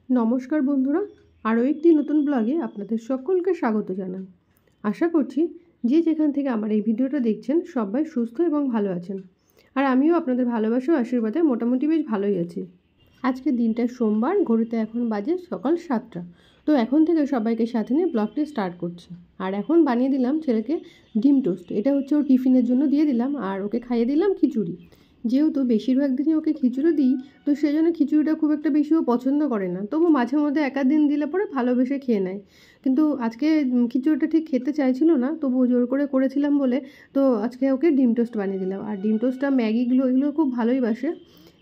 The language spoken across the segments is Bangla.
নমস্কার বন্ধুরা, আরও একটি নতুন ব্লগে আপনাদের সকলকে স্বাগত জানাই। আশা করছি যে যেখান থেকে আমার এই ভিডিওটা দেখছেন সবাই সুস্থ এবং ভালো আছেন। আর আমিও আপনাদের ভালোবাসা ও আশীর্বাদে মোটামুটি বেশ ভালোই আছি। আজকে দিনটা সোমবার, ঘড়িতে এখন বাজে সকাল 7টা। তো এখন থেকে সবাইকে সাথে নিয়ে ব্লগটি স্টার্ট করছি। আর এখন বানিয়ে দিলাম ছেলেকে ডিম টোস্ট। এটা হচ্ছে ওর টিফিনের জন্য দিয়ে দিলাম, আর ওকে খাইয়ে দিলাম খিচুড়ি। যেহেতু বেশিরভাগ দিনই ওকে খিচুড়ি দিই, তো সেই জন্য খিচুড়িটা খুব একটা বেশিও পছন্দ করে না। তবু মাঝে মধ্যে এক আধ দিন দিলে পরে ভালোবেসে খেয়ে নেয়। কিন্তু আজকে খিচুড়িটা ঠিক খেতে চাইছিল না, তবু জোর করে করেছিলাম বলে তো আজকে ওকে ডিম টোস্ট বানিয়ে দিলাম। আর ডিম টোস্টটা ম্যাগিগুলো এগুলো খুব ভালোই বাসে,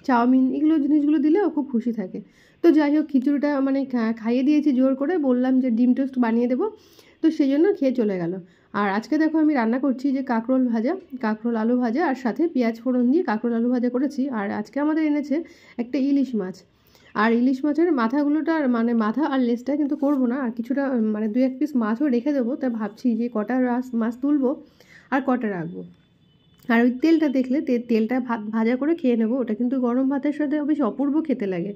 চাউমিন এগুলো জিনিসগুলো দিলে ও খুব খুশি থাকে। তো যাই হোক, খিচুড়িটা মানে খাইয়ে দিয়েছি জোর করে, বললাম যে ডিম টোস্ট বানিয়ে দেবো, তো সেই জন্য খেয়ে চলে গেল। আর আজকে দেখো আমি রান্না করছি যে কাঁকরোল ভাজা, কাঁকরোল আলু ভাজা, আর সাথে পেঁয়াজ ফোড়ন দিয়ে কাঁকরোল আলু ভাজা করেছি। আর আজকে আমাদের এনেছে একটা ইলিশ মাছ। আর ইলিশ মাছের মাথাগুলোটা মানে মাথা আর লেজটা কিন্তু করবো না, আর কিছুটা মানে 2-1 পিস মাছও রেখে দেবো। তাই ভাবছি যে কটা মাছ তুলবো আর কটা রাখবো। আর ওই তেলটা দেখলে তেলটা ভাজা করে খেয়ে নেবো। ওটা কিন্তু গরম ভাতের সাথে বেশ অপূর্ব খেতে লাগে।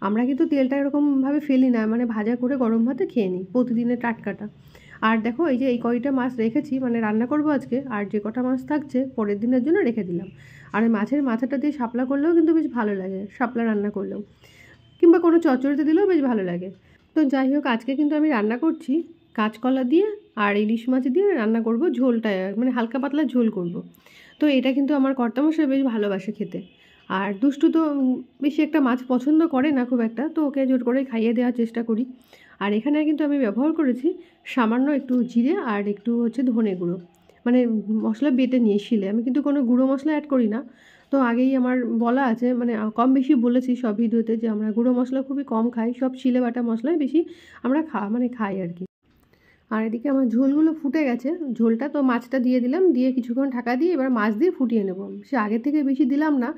আমরা কিন্তু তেলটা এরকমভাবে ফেলি না, মানে ভাজা করে গরম ভাতে খেয়ে নিই প্রতিদিনের টাটকাটা। আর দেখো এই যে এই কয়টা মাছ রেখেছি, মানে রান্না করবো আজকে, আর যে কটা মাছ থাকছে পরের দিনের জন্য রেখে দিলাম। আর এই মাছের মাথাটা দিয়ে শাপলা করলেও কিন্তু বেশ ভালো লাগে, শাপলা রান্না করলেও, কিংবা কোনো চচ্চড়িতে দিলেও বেশ ভালো লাগে। তো যাই হোক, আজকে কিন্তু আমি রান্না করছি কাঁচকলা দিয়ে আর ইলিশ মাছ দিয়ে রান্না করব ঝোলটা, মানে হালকা পাতলা ঝোল করব। তো এটা কিন্তু আমার কর্তামশাই বেশ ভালোবাসে খেতে। আর দুষ্টু তো বেশি একটা মাছ পছন্দ করে না খুব একটা, তো ওকে জোর করে খাইয়ে দেওয়ার চেষ্টা করি। আর এখানে কিন্তু আমি ব্যবহার করেছি সামান্য একটু জিরে আর একটু হচ্ছে ধনে গুঁড়ো, মানে মশলা বেটে নিয়ে শিলে। আমি কিন্তু কোনো গুঁড়ো মশলা অ্যাড করি না। তো আগেই আমার বলা আছে, মানে কম বেশি বলেছি সব ভিডিওতে, যে আমরা গুঁড়ো মশলা খুবই কম খাই, সব শিলে বাটা মশলাই বেশি আমরা খাই আর কি। আর এদিকে আমার ঝোলগুলো ফুটে গেছে, ঝোলটা তো মাছটা দিয়ে দিলাম, দিয়ে কিছুক্ষণ ঢাকা দিয়ে এবার মাছ দিয়ে ফুটিয়ে নেব। সে আগে থেকে বেশি দিলাম না,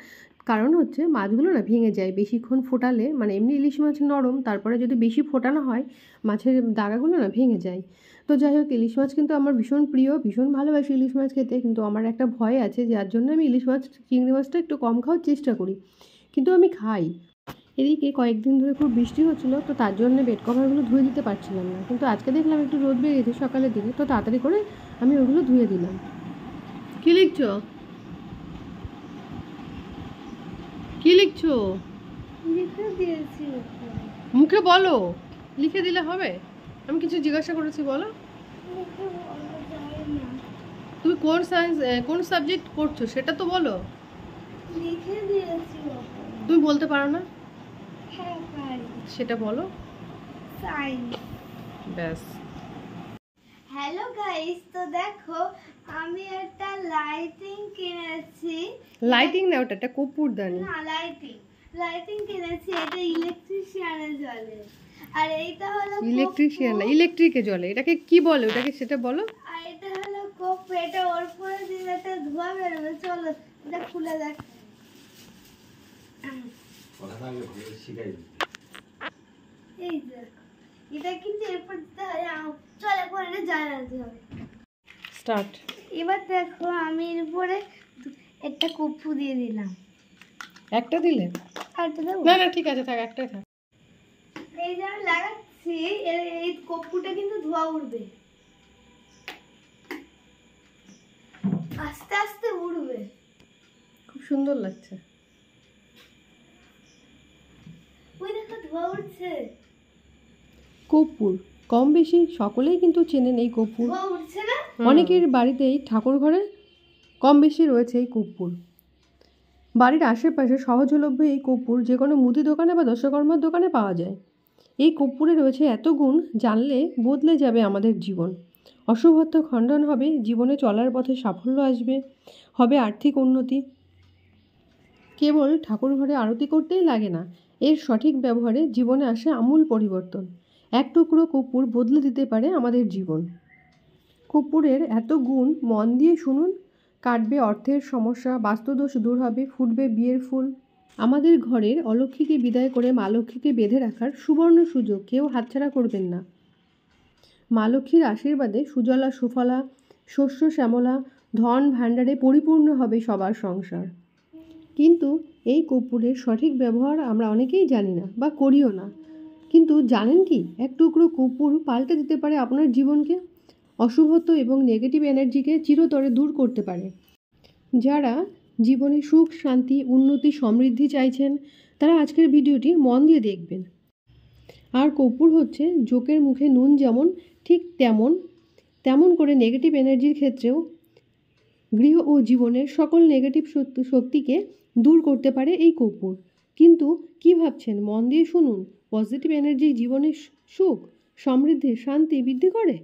কারণ হচ্ছে মাছগুলো না ভেঙে যায় বেশিক্ষণ ফোটালে। মানে এমনি ইলিশ মাছ নরম, তারপরে যদি বেশি ফোটানো হয় মাছের দাগাগুলো না ভেঙে যায়। তো যাই হোক, ইলিশ মাছ কিন্তু আমার ভীষণ প্রিয়, ভীষণ ভালোবাসি ইলিশ মাছ খেতে। কিন্তু আমার একটা ভয় আছে, যার জন্য আমি ইলিশ মাছ চিংড়ি মাছটা একটু কম খাওয়ার চেষ্টা করি, কিন্তু আমি খাই। এদিকে কয়েকদিন ধরে খুব বৃষ্টি হচ্ছিলো, তো তার জন্য বেড কভারগুলো ধুয়ে দিতে পারছিলাম না। কিন্তু আজকে দেখলাম একটু রোদ বেরিয়েছে সকালের দিকে, তো তাড়াতাড়ি করে আমি ওগুলো ধুয়ে দিলাম। কি লিখছো? কি লিখছো? লিখে দিয়েছি। মুখে বলো, লিখে দিলে হবে? আমি কিছু জিজ্ঞাসা করেছি, বলো। লিখে বলা যায় না। তুমি কোন সাবজেক্ট পড়ছো সেটা তো বলো। লিখে দিয়েছি। তুমি বলতে পারো না? হ্যাঁ পারি। সেটা বলো। সাইন্স। ব্যাস। হ্যালো গাইস, তো দেখো আমি একটা লাইটিং কিনেছি। লাইটিং না, ওটা একটা কর্পূরদানি। না, লাইটিং কিনেছি। এটা ইলেকট্রিশিয়ানে জ্বলে। আর এইটা হলো ইলেকট্রিশিয়ান না, ইলেকট্রিকে জ্বলে। এটাকে কি বলে, ওটাকে সেটা বলো। আর এটা হলো কোপ। এটা ওর পরে দিলে একটা ধোঁয়া বেরোবে। চলো এটা খুলে দেখ। এই দেখ, এটা কিন্তু এরপর দিতে হয়। চল একবার এটা জ্বালাতে হবে। স্টার্ট। এবার দেখো আমি এর উপরে একটা কপ্পু দিয়ে দিলাম। একটা দিলে? আরেকটা দেবো? না না, ঠিক আছে, থাক, একটাই থাক। এই যে আমি লাগাচ্ছি, এই কপ্পুটা কিন্তু ধোঁয়া উঠবে, আস্তে আস্তে উঠবে। খুব সুন্দর লাগছে। ওই দেখো ধোঁয়া উঠছে। কর্পূর কম বেশি সকলেই কিন্তু চেনেন এই কর্পূর। ধোঁয়া উঠছে না? অনেকের বাড়িতেই ঠাকুর ঘরে কম বেশি রয়েছে এই কর্পূর। বাড়ির আশেপাশে সহজলভ্য এই কর্পূর যে কোনো মুদি দোকানে বা দশকর্মার দোকানে পাওয়া যায়। এই কর্পূরে রয়েছে এত গুণ, জানলে বদলে যাবে আমাদের জীবন। অশুভত্ব খণ্ডন হবে, জীবনে চলার পথে সাফল্য আসবে, হবে আর্থিক উন্নতি। কেবল ঠাকুর ঘরে আরতি করতেই লাগে না, এর সঠিক ব্যবহারে জীবনে আসে আমূল পরিবর্তন। এক টুকরো কর্পূর বদলে দিতে পারে আমাদের জীবন। কর্পূরের এত গুণ মন দিয়ে শুনুন। কাটবে অর্থের সমস্যা, বাস্তুদোষ দূর হবে, ফুটবে বিয়ের ফুল। আমাদের ঘরের অলক্ষ্মীকে বিদায় করে মা লক্ষ্মীকে বেঁধে রাখার সুবর্ণ সুযোগ কেউ হাতছাড়া করবেন না। মা লক্ষ্মীর আশীর্বাদে সুজলা সুফলা, শস্য শ্যামলা, ধন ভাণ্ডারে পরিপূর্ণ হবে সবার সংসার। কিন্তু এই কর্পূরের সঠিক ব্যবহার আমরা অনেকেই জানি না বা করিও না। কিন্তু জানেন কি, এক টুকরো কর্পূর পাল্টে দিতে পারে আপনার জীবনকে। অশুভত্ব এবং নেগেটিভ এনার্জিকে চিরতরে দূর করতে পারে। যারা জীবনে সুখ, শান্তি, উন্নতি, সমৃদ্ধি চাইছেন, তারা আজকের ভিডিওটি মন দিয়ে দেখবেন। আর কর্পূর হচ্ছে জোকের মুখে নুন, যেমন ঠিক তেমন করে নেগেটিভ এনার্জির ক্ষেত্রেও গৃহ ও জীবনের সকল নেগেটিভ শক্তিকে দূর করতে পারে এই কর্পূর। কিন্তু কি ভাবছেন? মন দিয়ে শুনুন। পজিটিভ এনার্জি জীবনের সুখ, সমৃদ্ধি, শান্তি বৃদ্ধি করে,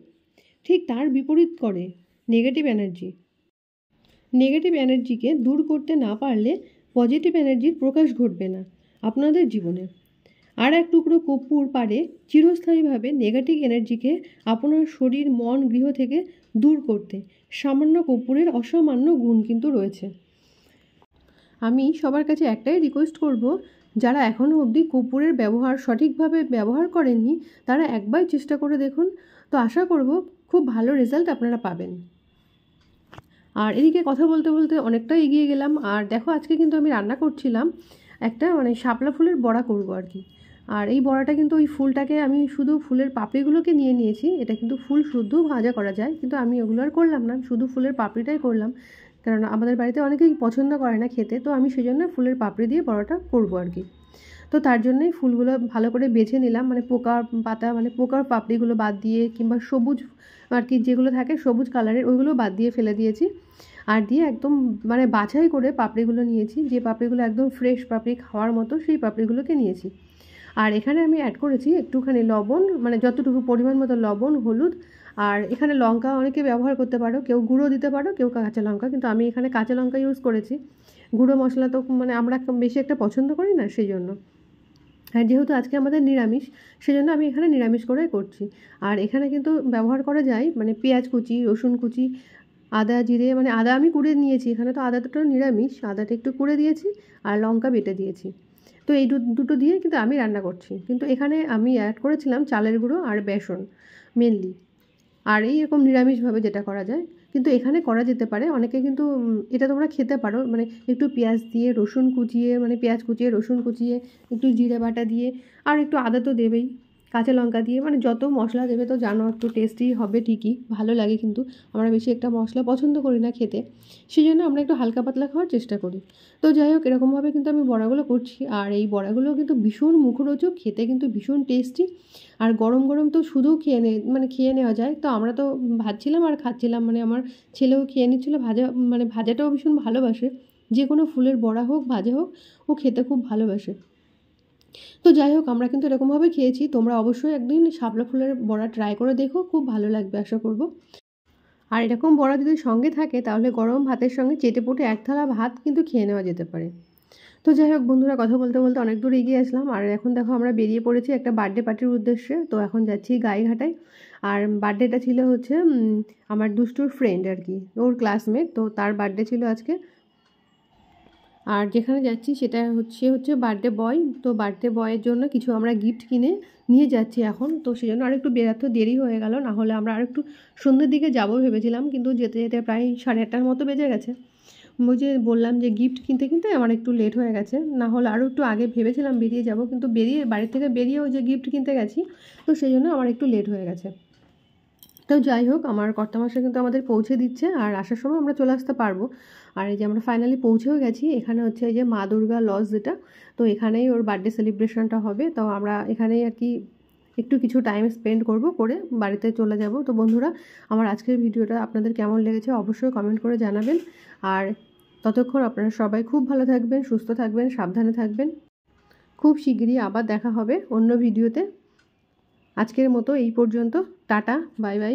ঠিক তার বিপরীত করে নেগেটিভ এনার্জি। নেগেটিভ এনার্জিকে দূর করতে না পারলে পজিটিভ এনার্জির প্রকাশ ঘটবে না আপনাদের জীবনে। আর এক টুকরো কর্পূর পারে চিরস্থায়ীভাবে নেগেটিভ এনার্জিকে আপনার শরীর, মন, গৃহ থেকে দূর করতে। সামান্য কর্পূরের অসামান্য গুণ কিন্তু রয়েছে। আমি সবার কাছে একটাই রিকোয়েস্ট করব, যারা এখনও অবধি কর্পূরের সঠিকভাবে ব্যবহার করেননি, তারা একবার চেষ্টা করে দেখুন। তো আশা করব খুব ভালো রেজাল্ট আপনারা পাবেন। আর এদিকে কথা বলতে বলতে অনেকটা এগিয়ে গেলাম। আর দেখো, আজকে কিন্তু আমি রান্না করছিলাম একটা শাপলা ফুলের বড়া করব আর কি। আর এই বড়াটা কিন্তু ওই ফুলটাকে আমি শুধু ফুলের পাপড়িগুলোকে নিয়েছি। এটা কিন্তু ফুল শুদ্ধ ভাজা করা যায়, কিন্তু আমি ওগুলো আর করলাম না, শুধু ফুলের পাপড়িটাই করলাম। কারণ আমাদের বাড়িতে অনেকেই পছন্দ করে না খেতে, তো আমি সেই জন্য ফুলের পাপড়ি দিয়ে বড়াটা করব আর কি। তো তার জন্যই ফুলগুলো ভালো করে বেছে নিলাম, পোকার পাতা, পোকার পাপড়িগুলো বাদ দিয়ে, কিংবা সবুজ আর কি যেগুলো থাকে সবুজ কালারের, ওইগুলো বাদ দিয়ে ফেলে দিয়েছি। আর দিয়ে একদম বাছাই করে পাপড়িগুলো নিয়েছি, যে পাপড়িগুলো একদম ফ্রেশ পাপড়ি, খাওয়ার মতো, সেই পাপড়িগুলোকে নিয়েছি। আর এখানে আমি অ্যাড করেছি একটুখানি লবণ, যতটুকু পরিমাণ মতো লবণ, হলুদ, আর এখানে লঙ্কা অনেকে ব্যবহার করতে পারো, কেউ গুঁড়ো দিতে পারো, কেউ কাঁচা লঙ্কা, কিন্তু আমি এখানে কাঁচা লঙ্কা ইউজ করেছি। গুঁড়ো মশলা তো আমরা বেশি একটা পছন্দ করি না, সেই জন্য। আর যেহেতু আজকে আমাদের নিরামিষ, সেজন্য আমি এখানে নিরামিষ করে করছি। আর এখানে কিন্তু ব্যবহার করা যায় পেঁয়াজ কুচি, রসুন কুচি, আদা, জিরে, আদা আমি কুড়ে নিয়েছি, এখানে তো আদাটা নিরামিষ, আদাটা একটু কুড়ে দিয়েছি, আর লঙ্কা বেটে দিয়েছি। তো এই দুটো দিয়ে কিন্তু আমি রান্না করছি। কিন্তু এখানে আমি অ্যাড করেছিলাম চালের গুঁড়ো আর বেসন মেনলি। আর এইরকম নিরামিষভাবে যেটা করা যায়, কিন্তু এখানে করা যেতে পারে, অনেকে কিন্তু এটা তোমরা খেতে পারো একটু পেঁয়াজ দিয়ে, রসুন কুচিয়ে, পেঁয়াজ কুচিয়ে, রসুন কুচিয়ে, একটু জিরে বাটা দিয়ে, আর একটু আদা তো দেবেই, কাঁচা লঙ্কা দিয়ে, যত মশলা দেবে তো জানো, একটু টেস্টি হবে ঠিকই, ভালো লাগে। কিন্তু আমরা বেশি একটা মশলা পছন্দ করি না খেতে, সেই জন্য আমরা একটু হালকা পাতলা খাওয়ার চেষ্টা করি। তো যাই হোক, এরকমভাবে কিন্তু আমি বড়াগুলো করছি। আর এই বড়াগুলো কিন্তু ভীষণ মুখরোচক, খেতে কিন্তু ভীষণ টেস্টি। আর গরম গরম তো শুধু খেয়ে নেওয়া যায়। তো আমরা তো ভাজছিলাম আর খাচ্ছিলাম, আমার ছেলেও খেয়ে নিচ্ছিল। ভাজাটাও ভীষণ ভালোবাসে, যে কোনো ফুলের বড়া হোক, ভাজা হোক, ও খেতে খুব ভালোবাসে। তো যাই হোক, আমরা কিন্তু এরকমভাবে খেয়েছি। তোমরা অবশ্যই একদিন শাপলা ফুলের বড়া ট্রাই করে দেখো, খুব ভালো লাগবে আশা করব। আর এরকম বড়া যদি সঙ্গে থাকে, তাহলে গরম ভাতের সঙ্গে চেটেপুটে এক থালা ভাত কিন্তু খেয়ে নেওয়া যেতে পারে। তো যাই হোক বন্ধুরা, কথা বলতে বলতে অনেক দূর এগিয়ে আসলাম। আর এখন দেখো, আমরা বেরিয়ে পড়েছি একটা বার্থডে পার্টির উদ্দেশ্যে। তো এখন যাচ্ছি গাইঘাটায়। আর বার্থডেটা ছিল হচ্ছে আমার দুষ্টুর ফ্রেন্ড আর কি, ওর ক্লাসমেট, তো তার বার্থডে ছিল আজকে। আর যেখানে যাচ্ছি সেটা হচ্ছে বার্থডে বয়। তো বার্থডে বয়ের জন্য কিছু আমরা গিফট কিনে নিয়ে যাচ্ছি এখন। তো সেই জন্য আরেকটু বেরাতে দেরি হয়ে গেল, না হলে আমরা আরেকটু সন্ধ্যের দিকে যাবো ভেবেছিলাম, কিন্তু যেতে যেতে প্রায় 8:30টার মতো বেজে গেছে। ওই যে বললাম যে গিফট কিনতে আমার একটু লেট হয়ে গেছে, না হলে আরও একটু আগে ভেবেছিলাম বেরিয়ে যাব, কিন্তু বাড়ি থেকে বেরিয়ে ওই যে গিফট কিনতে গেছি, তো সেই জন্য আমার একটু লেট হয়ে গেছে। তো যাই হোক, আমার কর্তামশাই কিন্তু আমাদের পৌঁছে দিচ্ছে, আর আসার সময় আমরা চলে আসতে পারবো। আর এই যে আমরা ফাইনালি পৌঁছেও গেছি। এখানে হচ্ছে এই যে মা দুর্গা লজ যেটা, তো এখানেই ওর বার্থডে সেলিব্রেশনটা হবে। তো আমরা এখানেই আর কি একটু কিছু টাইম স্পেন্ড করে বাড়িতে চলে যাব। তো বন্ধুরা, আমার আজকের ভিডিওটা আপনাদের কেমন লেগেছে অবশ্যই কমেন্ট করে জানাবেন। আর ততক্ষণ আপনারা সবাই খুব ভালো থাকবেন, সুস্থ থাকবেন, সাবধানে থাকবেন। খুব শিগগিরই আবার দেখা হবে অন্য ভিডিওতে। আজকের মতো এই পর্যন্ত। Tata, bye bye.